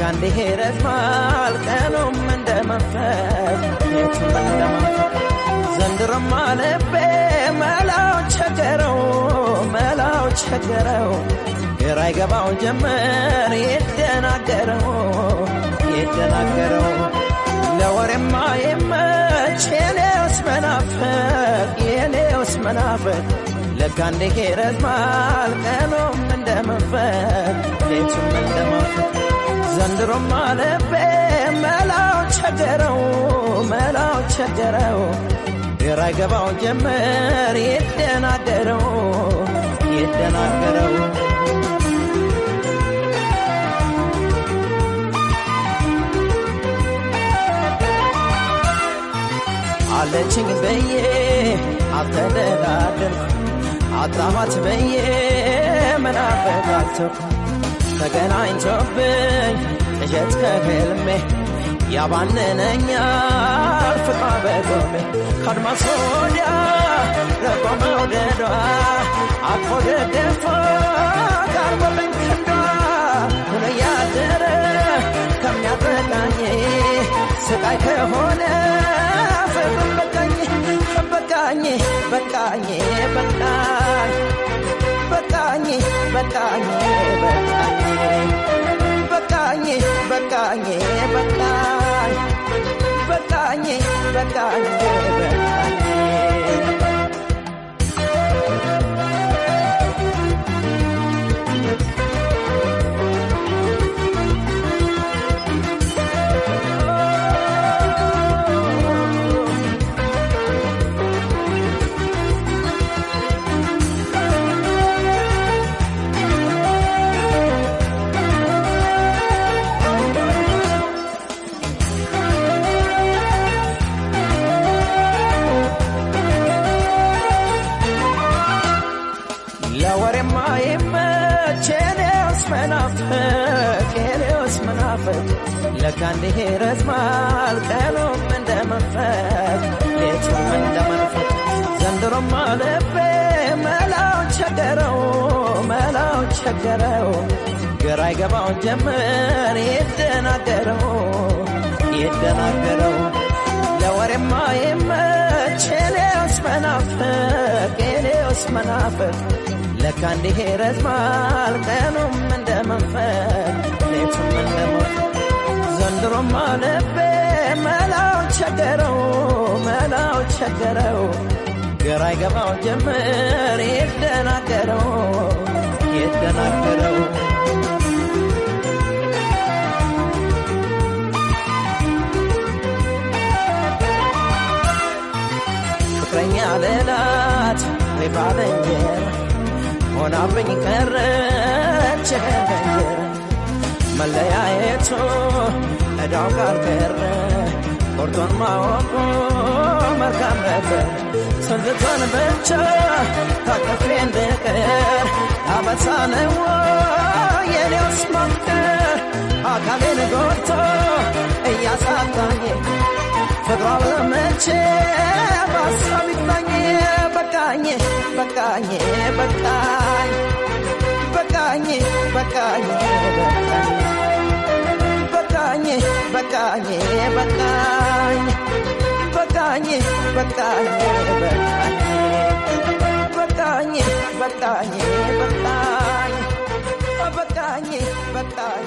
ለካንዴ ረዝማል ቀኑም እንደመንፈቅ ሌቱም እንደመንፈቅ ዘንድሮማ ልቤ መላው ቸገረው ግራ ይገባው ጀመር ይደናገረው ለወሬማ የመች የኔውስ መናፈቅ ለካንዴ ረዝማል ቀኑም እንደመንፈቅ ሌቱም እንደመንፈቅ ዘንድሮማ ልቤ መላው ቸገረው ግራ ይገባው ጀመር ይደናገረው አለችኝ በዬ አልተደላደልኩ አጣማት በዬ ምናፈቃቸው ተገናኝቶብኝ ቅዠት ከህልሜ ያባንነኛል ፍቅሯ በቆሜ ከአድማስ ወዲያ ረቆ መውደዷ አቅፎ ደገፎ ቀርቦብኝ ክንዷ ሁኖ ያደረ ከሚያበቃኝ ስቃይ ከሆነ ፍቅር በቃኝ ለካንዴ ረዝማል ቀኑም እንደመንፈቅ ሌቱም እንደመንፈቅ ዘንድሮማ ልቤ መላው ቸገረው ግራ ይገባው ጀመር ይደናገረው ለወሬማ የመች የኔውስ መናፈቅ ለካንዴ ረዝማል ቀኑም እንደመንፈቅ ሌቱም እንደመንፈቅ ዘንድሮማ ልቤ መላው ቸገረው ግራ ይገባው ጀመር ይደናገረው ፍቅረኛ ሌላት ወይ ባልንጀራ ሆናብኝ ቀረች ገንጀራ መለያየቱ እዳው ጋር ቀረ ቆርጦን ማወቁ መልካም ነበር ስንትቶን ብቻ ታቅፌ እንድቀር አበሳ ነው የኔውስ ማፍቀር አካሌን ጎድቶ እያሳጣኝ ፍቅሯ በመቼ በሀሳብ ይግባኝ በቃኝ በቃኝ